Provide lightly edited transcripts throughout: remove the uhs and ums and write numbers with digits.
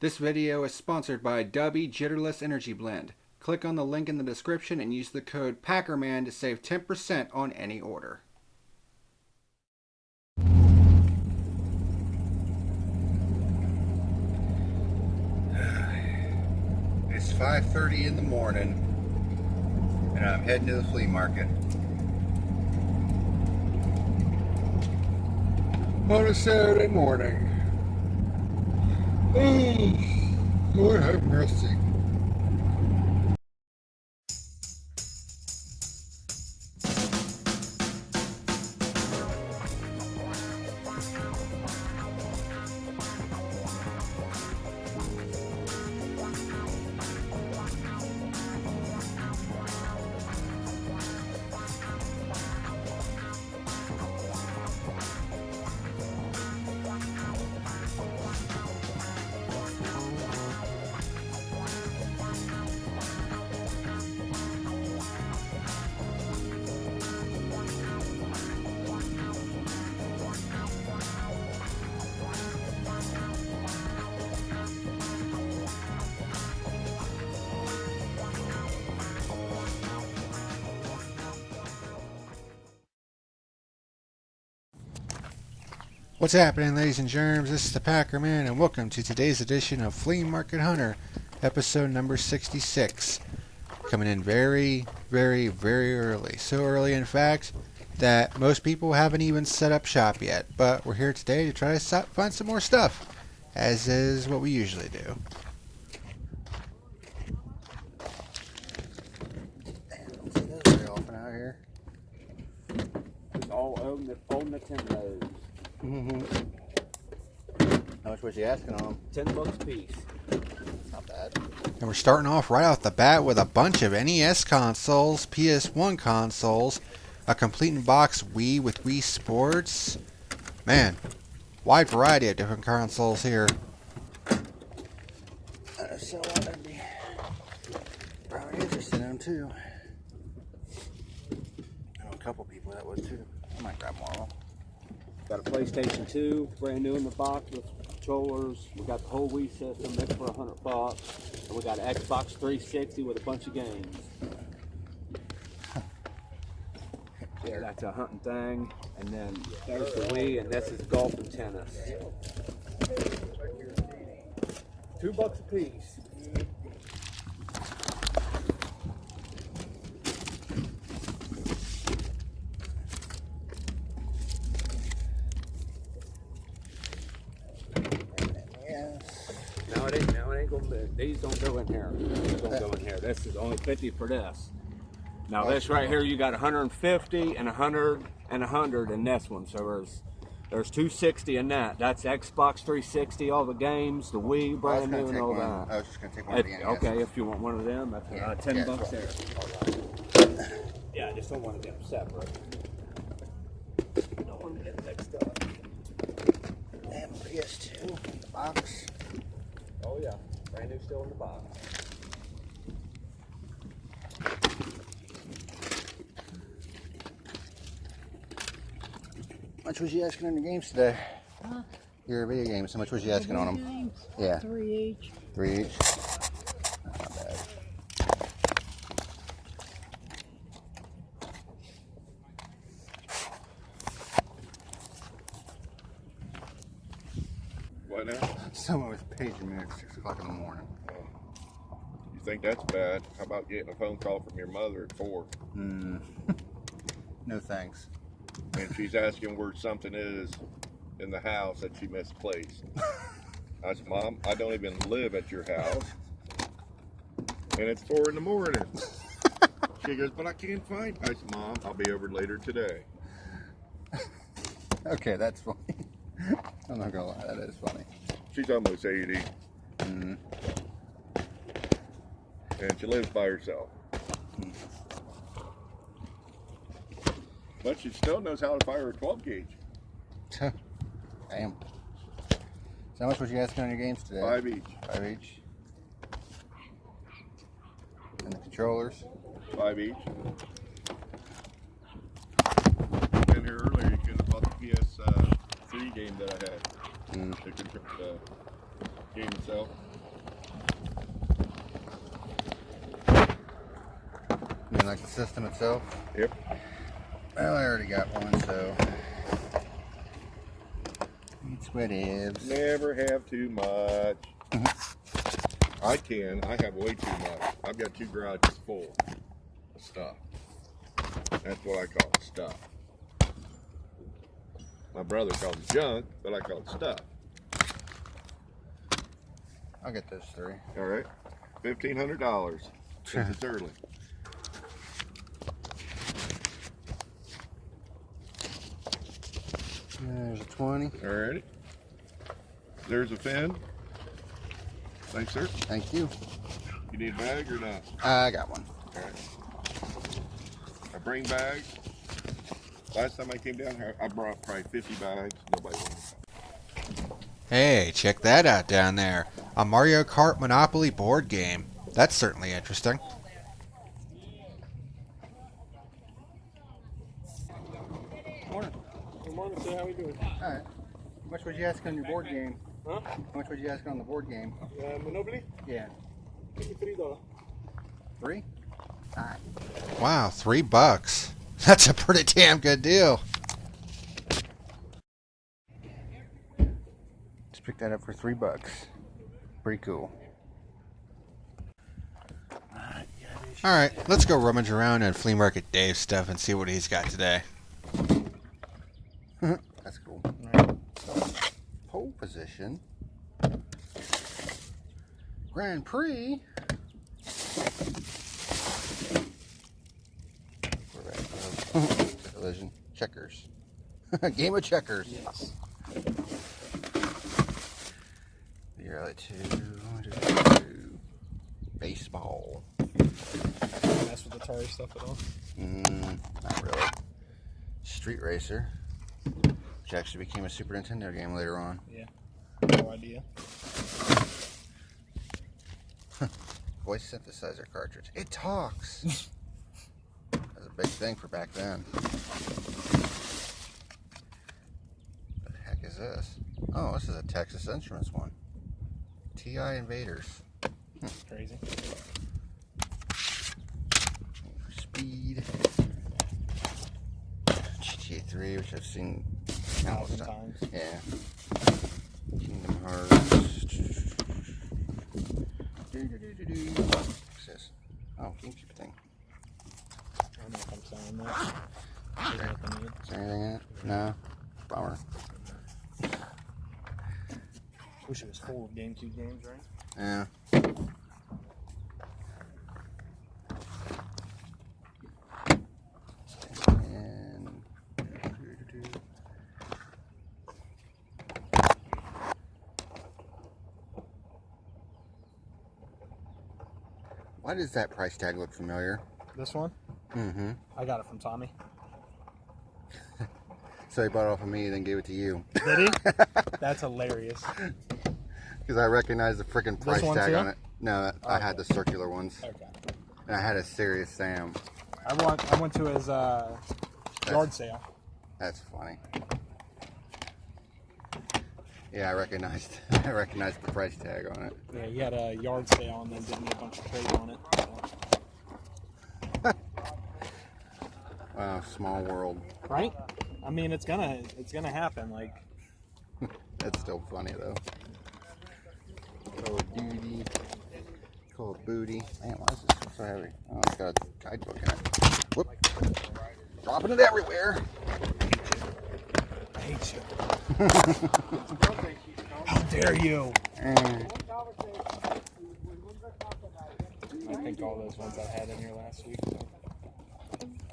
This video is sponsored by Dubby Jitterless Energy Blend. Click on the link in the description and use the code PackerMan to save 10% on any order. It's 5:30 in the morning and I'm heading to the flea market. On a Saturday morning. Oh, Lord have mercy. What's happening, ladies and germs? This is the PackerMan, and welcome to today's edition of Flea Market Hunter, episode number 66. Coming in very, very, very early. So early, in fact, that most people haven't even set up shop yet. But we're here today to try to find some more stuff, as is what we usually do. Very often out here. It's all on the 10 loads. How much was you asking on them? $10 a piece. Not bad. And we're starting off right off the bat with a bunch of NES consoles, PS1 consoles, a complete in box Wii with Wii Sports. Man, wide variety of different consoles here. So I'd be probably interested in them too. I know a couple people that would too. I might grab more of them. Got a PlayStation 2, brand new in the box with controllers. We got the whole Wii system, that's for $100. And we got an Xbox 360 with a bunch of games. Yeah, that's a hunting thing. And then there's the Wii, and this is golf and tennis. $2 a piece. No, it ain't gonna be. These don't go in here. These don't go in here. This is only 50 for this. Now this right here, you got 150 and 100 and 100 in this one. So there's 260 in that. That's Xbox 360, all the games, the Wii, brand new, and all that. I was just gonna take one of the NES. Okay, if you want one of them, that's $10 there. Right. Yeah, I just don't want to get them separate. Don't want to get mixed up. And PS2 box. Oh yeah, brand new, still in the box. How much was you asking on your games today? Huh? Your video games, how much was you asking on them? Games? Yeah. 3 each. 3 each? Not bad. What now? Someone was paging me at 6 o'clock in the morning. You think that's bad? How about getting a phone call from your mother at 4? No thanks. And she's asking where something is in the house that she misplaced. I said, Mom, I don't even live at your house. And it's 4 in the morning. She goes, but I can't find. I said, Mom, I'll be over later today. Okay, that's funny. I'm not gonna lie, that is funny. She's almost 80. Mm-hmm. And she lives by herself. But she still knows how to fire a 12 gauge. Damn. So how much was you asking on your games today? 5 each. 5 each. And the controllers? 5 each. In here earlier, you could have bought the PS3 game that I had. The game itself. You mean like the system itself? Yep. Well, I already got one, so it's whatevs. Never have too much. I have way too much. I've got 2 garages full of stuff. That's what I call stuff. My brother calls it junk, but I call it stuff. I'll get those 3. All right, $1,500 since it's early. There's a 20. All righty. There's a fin. Thanks, sir. Thank you. You need a bag or not? I got one. All right. I bring bags. Last time I came down here, I brought probably 50 bags. Nobody wanted them. Hey, check that out down there. A Mario Kart Monopoly board game. That's certainly interesting. Morning. Good morning, sir. How we doing? All right. How much would you ask on your board game? Huh? How much would you ask on the board game? Monopoly? Yeah. $3. 3? All right. Wow, $3. That's a pretty damn good deal. Just picked that up for $3. Pretty cool. All right, let's go rummage around in Flea Market Dave's stuff and see what he's got today. That's cool. Pole position. Grand Prix. Collision. Checkers. Game of checkers. Yes. The early 2. Baseball. Mess with the Atari stuff at all? Not really. Street Racer. Which actually became a Super Nintendo game later on. Yeah. No idea. Voice synthesizer cartridge. It talks. That's a big thing for back then. What the heck is this? Oh, this is a Texas Instruments one. TI Invaders. That's crazy. Speed. GTA 3, which I've seen 1,000 times. Yeah. Kingdom Hearts. What's this? Oh, GameCube thing. I don't know if I'm selling that. There's nothing in it. Is there anything in it? No. Bummer. Wish it was full of GameCube games, right? Yeah. And why does that price tag look familiar? This one? Mm-hmm. I got it from Tommy. So he bought it off of me, then gave it to you. Did he? That's hilarious. Because I recognize the freaking price one tag too? on it. No, I had the circular ones. Okay. And I had a Serious Sam. I went to his yard sale. That's funny. Yeah, I recognized the price tag on it. Yeah, he had a yard sale and then did me a bunch of trade on it. So. Wow, small world. Right? I mean, it's gonna happen. Like, That's still funny though. Call of Duty. Call of Booty. Man, why is this so heavy? Oh, it's got a guidebook in it. Whoop. Dropping it everywhere. I hate you. How dare you? I think all those ones I had in here last week.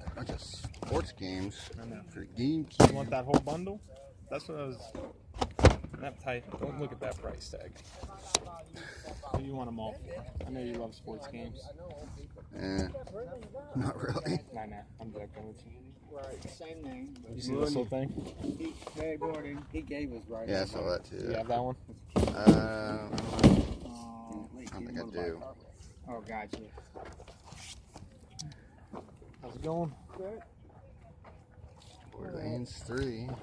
A bunch of sports games I know. for the You GameCube. want that whole bundle? That's what I was. That tight. Don't look at that price tag. What do you want them all for? I know you love sports games. Not really. Nah, I'm joking with you. Right, same name. You see this little thing? Hey, morning. He gave us right. Yeah, I saw that Do too. you have that one? I don't think I do. Oh, gotcha. How's it going? Borderlands 3. How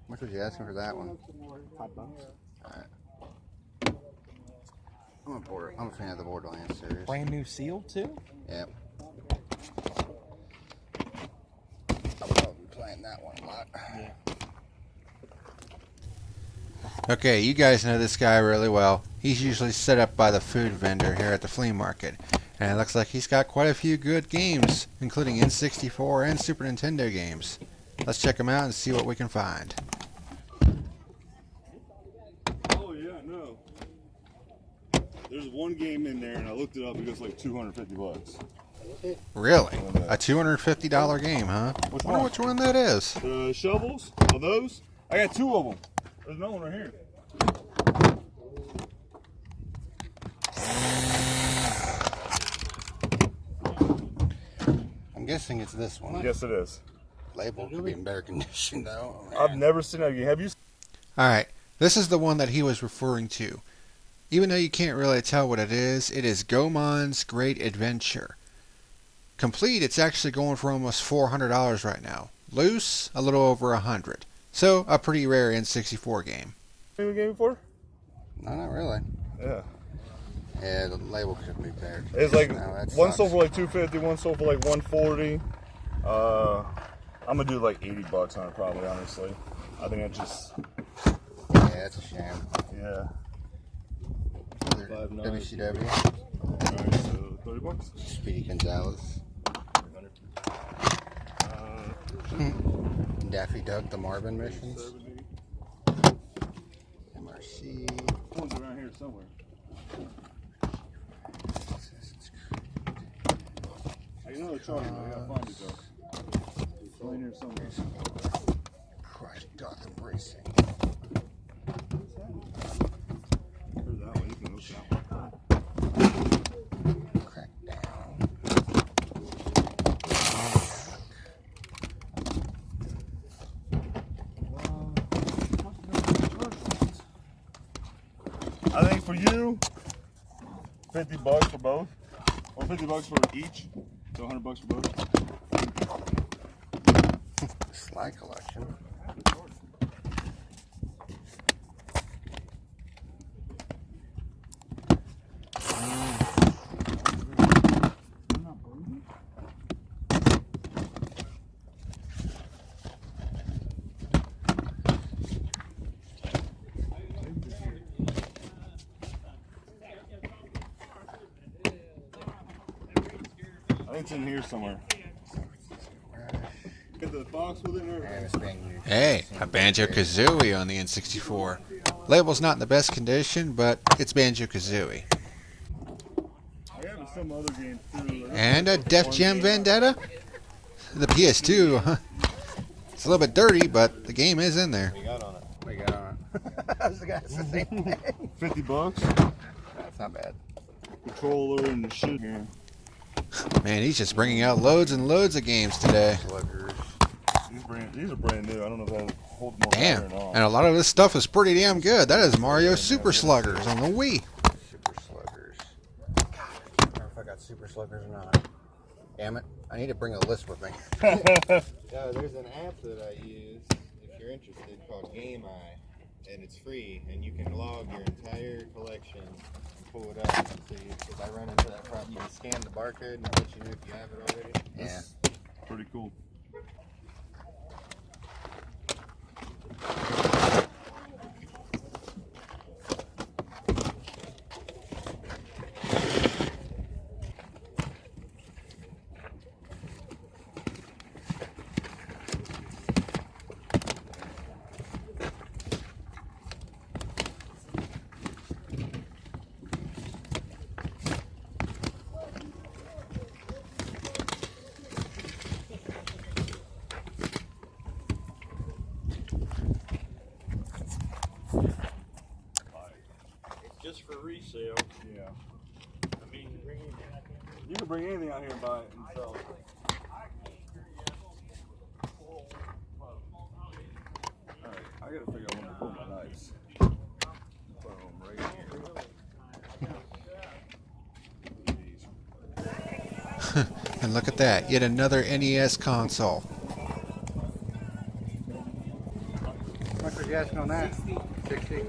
much was you asking for that one? $5. I'm a fan of the Borderlands series. Brand new seal too? Yep. buying that one a lot. Yeah. Okay, you guys know this guy really well. He's usually set up by the food vendor here at the flea market. And it looks like he's got quite a few good games, including N64 and Super Nintendo games. Let's check him out and see what we can find. Oh yeah, no. There's one game in there, and I looked it up. It goes like $250. Really? A $250 game, huh? Which Wonder one? which one that is. The shovels? Oh, those? I got two of them. There's no one right here. I'm guessing it's this one. Yes, it is. Label could be in better condition though. I've never seen that game. Have you? Alright, this is the one that he was referring to. Even though you can't really tell what it is Goemon's Great Adventure. Complete, it's actually going for almost $400 right now. Loose, a little over $100. So, a pretty rare N64 game. Seen the game before? No, not really. Yeah. Yeah, the label could be better. It's like No, that one sucks. sold for like $250, one sold for like $140. I'm gonna do like $80 on it probably, honestly. I think that's just Yeah, that's a shame. yeah. WCW. Alright, so $30. Speedy Gonzalez. Daffy Duck, the Marvin missions. 70. MRC. One's around here somewhere. Assassin's Creed. I know the Charlie, but I gotta find it though. It's laying here somewhere. Project Gotham Racing. There's that one. You can look that one. Crackdown. I think for you, $50 for both, or $50 for each, so $100 for both. Sly collection. I think it's in here somewhere. Get the box with it or And it's being used. Hey, a Banjo-Kazooie on the N64. Label's not in the best condition, but it's Banjo-Kazooie. I have some other games too. And a Def Jam Vendetta? The PS2, huh? It's a little bit dirty, but the game is in there. We got on it. I was gonna say the same thing. $50. That's not bad. Controller and the shit here. Man, he's just bringing out loads and loads of games today. Sluggers. These are brand new. I don't know if I'll hold them all Damn, or not. and a lot of this stuff is pretty damn good. That is Mario Super Sluggers on the Wii. Super Sluggers. God, I can't remember if I got Super Sluggers or not. Damn it. I need to bring a list with me. Yeah, there's an app that I use if you're interested called Game Eye, and it's free, and you can log your entire collection and pull it up. So if I run into that problem, you can scan the barcode and let you know if you have it already. Yeah. Pretty cool. Just for resale. Yeah. I mean, You can bring anything out here and buy it and sell it. Alright, I gotta figure out when to pull my knives. Put them right here. And look at that, yet another NES console. How much was you asking on that? 60.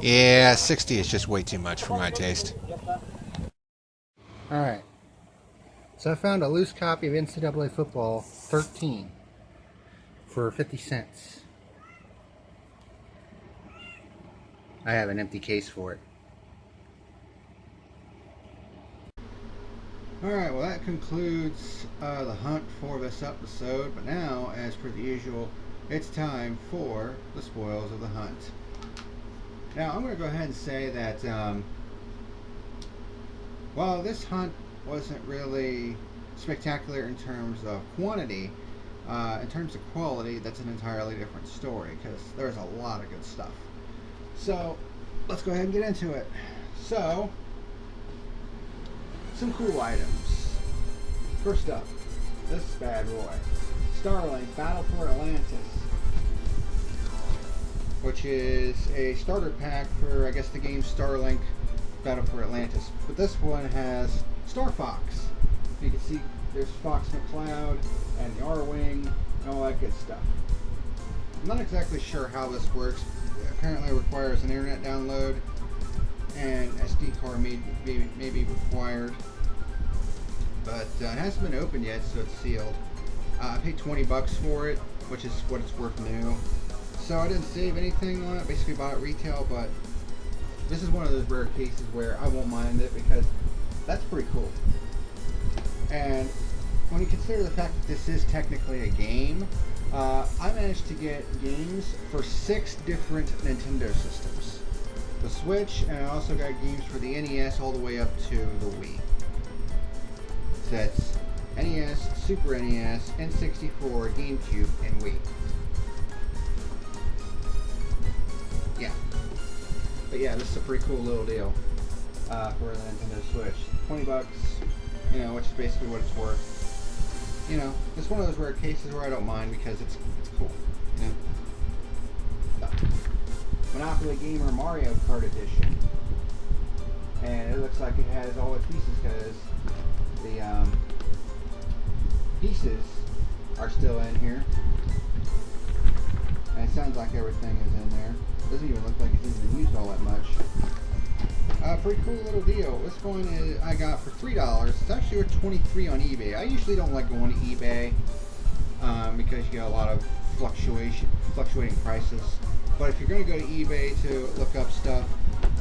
Yeah, 60 is just way too much for my taste. Alright. So I found a loose copy of NCAA Football 13 for 50 cents. I have an empty case for it. Alright, well that concludes the hunt for this episode, but now, as per the usual, it's time for the spoils of the hunt. Now, I'm going to go ahead and say that while this hunt wasn't really spectacular in terms of quantity, in terms of quality, that's an entirely different story, because there's a lot of good stuff. So, let's go ahead and get into it. So, some cool items. First up, this bad boy. Starlink Battle for Atlantis, which is a starter pack for, I guess, the game Starlink Battle for Atlantis. But this one has Star Fox. You can see there's Fox McCloud and the R-Wing and all that good stuff. I'm not exactly sure how this works. It apparently requires an internet download and SD card may be required. But it hasn't been opened yet, so it's sealed. I paid $20 for it, which is what it's worth new. So I didn't save anything on it, basically bought it retail, but this is one of those rare cases where I won't mind it because that's pretty cool. And when you consider the fact that this is technically a game, I managed to get games for 6 different Nintendo systems. The Switch, and I also got games for the NES all the way up to the Wii. So that's NES, Super NES, N64, GameCube, and Wii. Yeah. But yeah, this is a pretty cool little deal for the Nintendo Switch. $20, you know, which is basically what it's worth. You know, it's one of those rare cases where I don't mind because it's cool. You know? But Monopoly Gamer Mario Kart Edition. And it looks like it has all its pieces because the pieces are still in here. And it sounds like everything is in there. Doesn't even look like it's even used all that much. Pretty cool little deal. This one I got for $3. It's actually worth $23 on eBay. I usually don't like going to eBay because you get a lot of fluctuating prices. But if you're going to go to eBay to look up stuff,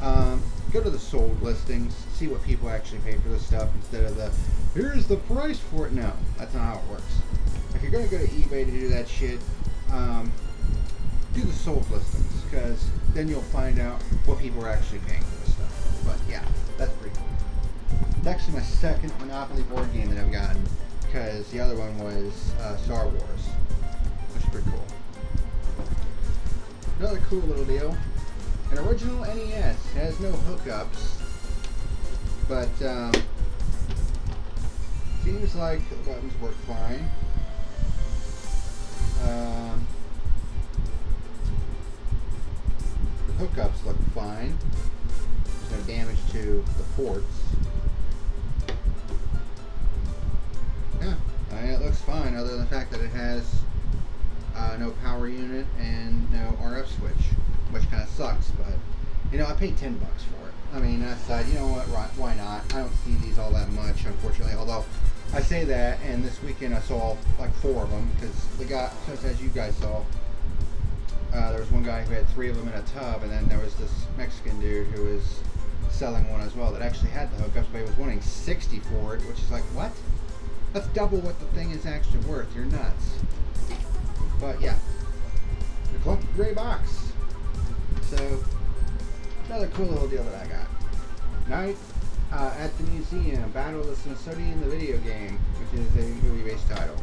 go to the sold listings, see what people actually pay for this stuff instead of the, here's the price for it. No, that's not how it works. If you're going to go to eBay to do that shit, do the sold listings, because then you'll find out what people are actually paying for this stuff. But yeah, that's pretty cool. It's actually my second Monopoly board game that I've gotten, because the other one was Star Wars, which is pretty cool. Another cool little deal. An original NES. It has no hookups, but seems like the buttons work fine. The hookups look fine. There's no damage to the ports. Yeah, I mean, it looks fine other than the fact that it has no power unit and no RF switch, which kind of sucks, but you know, I paid $10 for it. I mean, I decided, you know what, why not? I don't see these all that much, unfortunately, although I say that, and this weekend I saw like 4 of them, because as you guys saw, there was one guy who had 3 of them in a tub, and then there was this Mexican dude who was selling one as well that actually had the hookups, but he was wanting $60 for it, which is like, what? That's double what the thing is actually worth. You're nuts. But yeah, the clumped gray box. So another cool little deal that I got. Night at the Museum, Battle of the Smithsonian, the video game, which is a movie-based title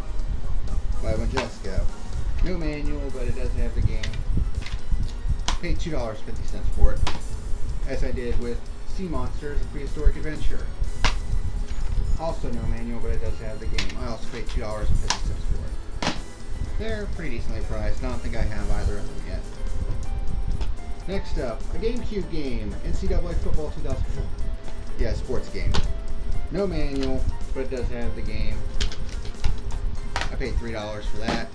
by Majesco. No manual, but it does have the game. Paid $2.50 for it, as I did with Sea Monsters: A Prehistoric Adventure. Also no manual, but it does have the game. I also paid $2.50 for it. They're pretty decently priced. I don't think I have either of them yet. Next up, a GameCube game, NCAA Football 2004. Yeah, sports game. No manual, but it does have the game. I paid $3 for that.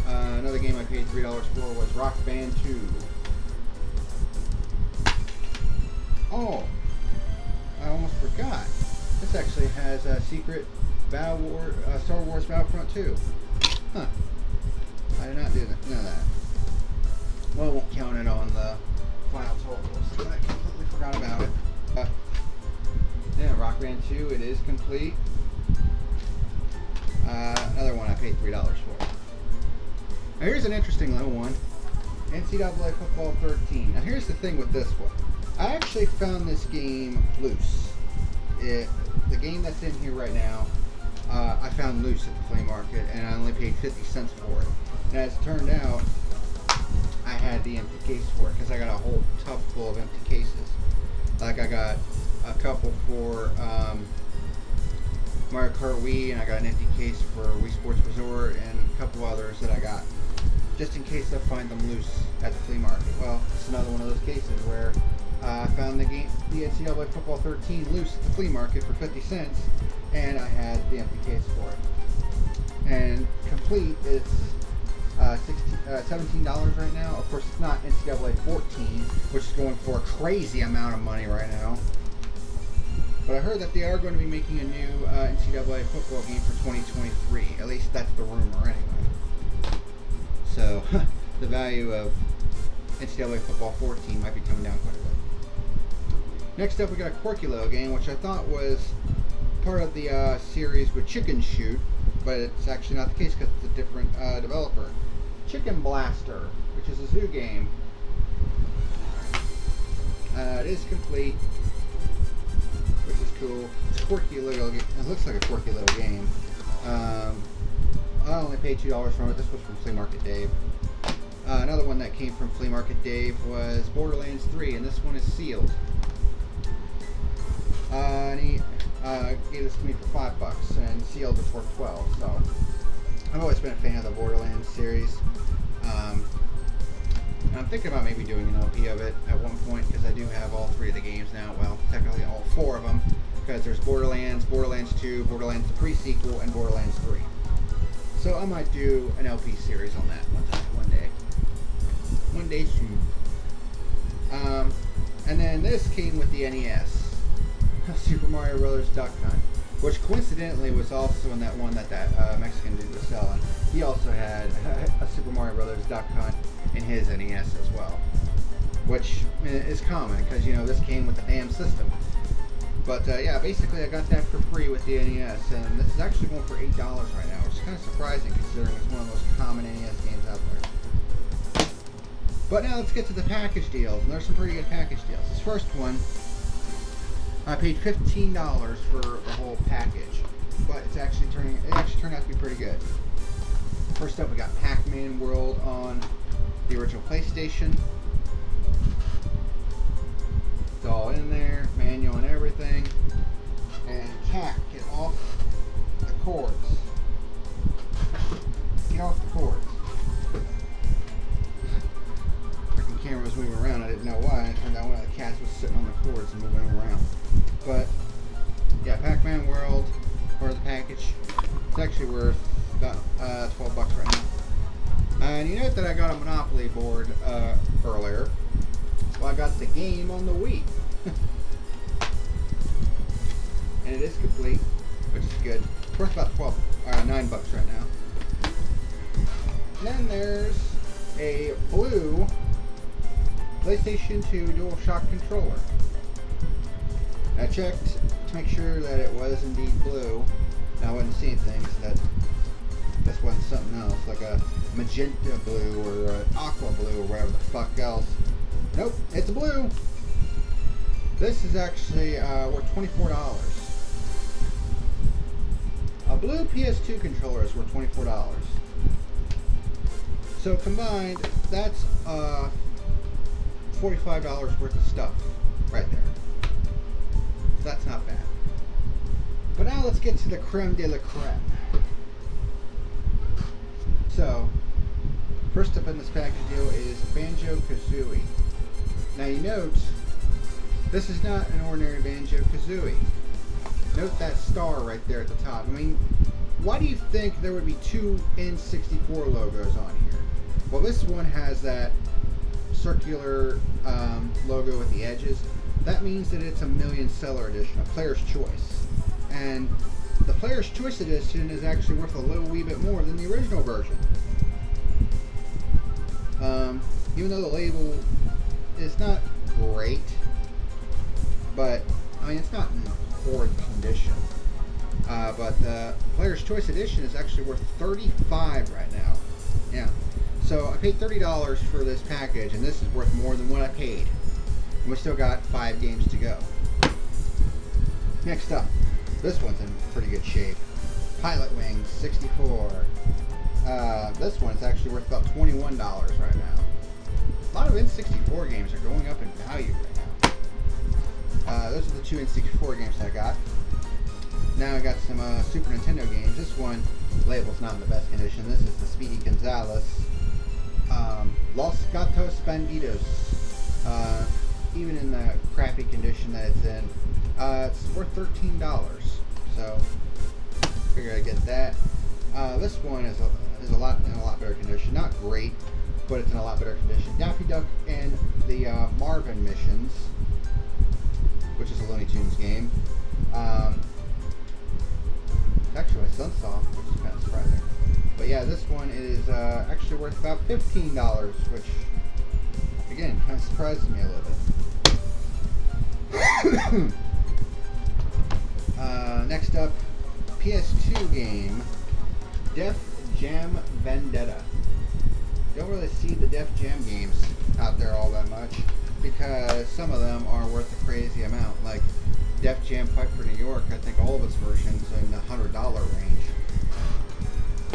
Another game I paid $3 for was Rock Band 2. Oh, I almost forgot. This actually has a secret Star Wars Battlefront 2. Huh. I did not do that. Know that. Well, I won't count it on the final totals. I completely forgot about it. Yeah, Rock Band 2, it is complete. Another one I paid $3 for. Now here's an interesting little one. NCAA Football 13. Now here's the thing with this one. I actually found this game loose. The game that's in here right now, I found loose at the flea market, and I only paid 50 cents for it. And as it turned out, I had the empty case for it because I got a whole tub full of empty cases. Like I got a couple for Mario Kart Wii, and I got an empty case for Wii Sports Resort, and a couple others that I got just in case I find them loose at the flea market. Well, it's another one of those cases where I found the NCAA Football 13 loose at the flea market for 50 cents, and I had the empty case for it. And complete is $17 right now. Of course, it's not NCAA 14, which is going for a crazy amount of money right now. But I heard that they are going to be making a new NCAA football game for 2023. At least that's the rumor anyway. So the value of NCAA Football 14 might be coming down quite a bit. Next up, we got a quirky little game, which I thought was part of the series with Chicken Shoot, but it's actually not the case because it's a different developer. Chicken Blaster, which is a zoo game. It is complete, which is cool. It's a quirky little game. It looks like a quirky little game. I only paid $2 from it. This was from Flea Market Dave. Another one that came from Flea Market Dave was Borderlands 3, and this one is sealed. And he gave this to me for $5, and sealed it for $12. So I've always been a fan of the Borderlands series. And I'm thinking about maybe doing an LP of it at one point because I do have all 3 of the games now. Well, technically all 4 of them, because there's Borderlands, Borderlands 2, Borderlands the pre-sequel, and Borderlands 3. So I might do an LP series on that one day. One day soon. And then this came with the NES. Super Mario Brothers Duck Hunt. Which coincidentally was also in that one that Mexican dude was selling. He also had a Super Mario Brothers Duck Hunt in his NES as well. Which is common because, you know, this came with the damn system. But yeah, basically I got that for free with the NES, and this is actually going for $8 right now, which is kind of surprising considering it's one of the most common NES games out there. But now let's get to the package deals, and there's some pretty good package deals. This first one, I paid $15 for the whole package, but it actually turned out to be pretty good. First up, we got Pac-Man World on the original PlayStation. It's all in there, manual and everything. And Cat, get off the cords. Get off the cords. Freaking camera was moving around. I didn't know why. It turned out one of the cats was sitting on the cords and moving them around. But yeah, Pac-Man World, part of the package. It's actually worth about $12 right now. And you note that I got a Monopoly board earlier. Well, I got the game on the Wii. And it is complete, which is good. It's worth about $9 right now. Then there's a blue PlayStation 2 DualShock controller. I checked to make sure that it was indeed blue. Now I wasn't seeing things that this wasn't something else, like a magenta blue or an aqua blue or whatever the fuck else. Nope, it's blue. This is actually worth $24. A blue PS2 controller is worth $24. So combined, that's $45 worth of stuff right there. So that's not bad. But now let's get to the creme de la creme. So, first up in this package deal is Banjo-Kazooie. Now you note, this is not an ordinary Banjo-Kazooie. Note that star right there at the top. I mean, why do you think there would be 2 N64 logos on here? Well, this one has that circular logo with the edges. That means that it's a million seller edition, a player's choice. And the Player's Choice Edition is actually worth a little wee bit more than the original version. Even though the label is not great, but I mean it's not in horrid condition. But the Player's Choice Edition is actually worth $35 right now. Yeah. So I paid $30 for this package, and this is worth more than what I paid. And we still got 5 games to go. Next up, this one's in pretty good shape. Pilot Wings 64. This one is actually worth about $21 right now. A lot of N64 games are going up in value right now. Those are the 2 N64 games I got. Now I got some Super Nintendo games. This one, label's not in the best condition. This is the Speedy Gonzales. Los Gatos Bandidos. Even in the crappy condition that it's in, it's worth $13. So, figure I'd get that. This one is in a lot better condition. Not great, but it's in a lot better condition. Daffy Duck and the Marvin Missions, which is a Looney Tunes game. It's actually my son saw, which is kind of surprising. But yeah, this one is actually worth about $15, which again kind of surprises me a little bit. Next up, PS2 game, Def Jam Vendetta. Don't really see the Def Jam games out there all that much because some of them are worth a crazy amount. Like Def Jam Fight for New York, I think all of its versions are in the $100 range.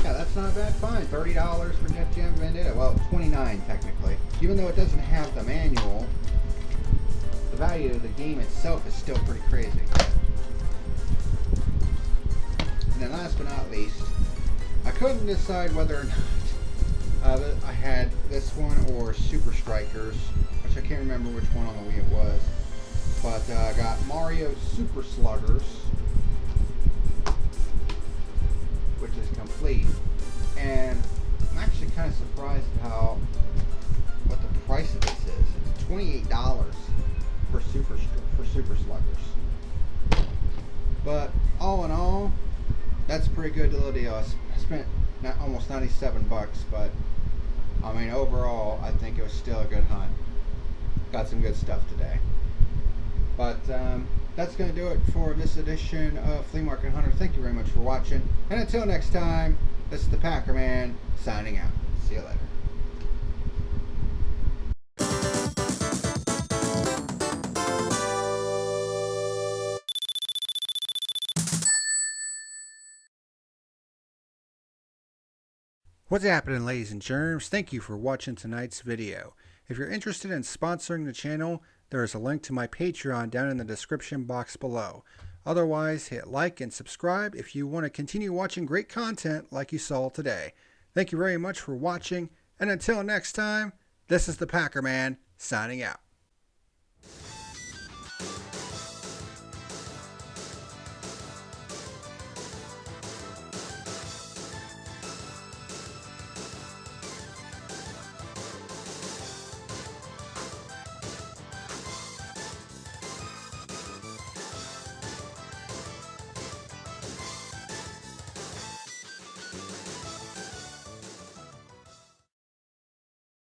Yeah, that's not a bad find. $30 for Def Jam Vendetta. Well, $29 technically. Even though it doesn't have the manual, the value of the game itself is still pretty crazy. And then last but not least, I couldn't decide whether or not I had this one or Super Strikers, which I can't remember which one on the Wii it was. But I got Mario Super Sluggers, which is complete, and I'm actually kind of surprised at what the price of this is. It's $28 for Super Sluggers. But all in all, that's a pretty good little deal. I spent almost 97 bucks, but I mean overall, I think it was still a good hunt. Got some good stuff today. But that's going to do it for this edition of Flea Market Hunter. Thank you very much for watching. And until next time, this is the PackerMan signing out. See you later. What's happening, ladies and germs? Thank you for watching tonight's video. If you're interested in sponsoring the channel, there is a link to my Patreon down in the description box below. Otherwise, hit like and subscribe if you want to continue watching great content like you saw today. Thank you very much for watching, and until next time, this is the PackerMan signing out.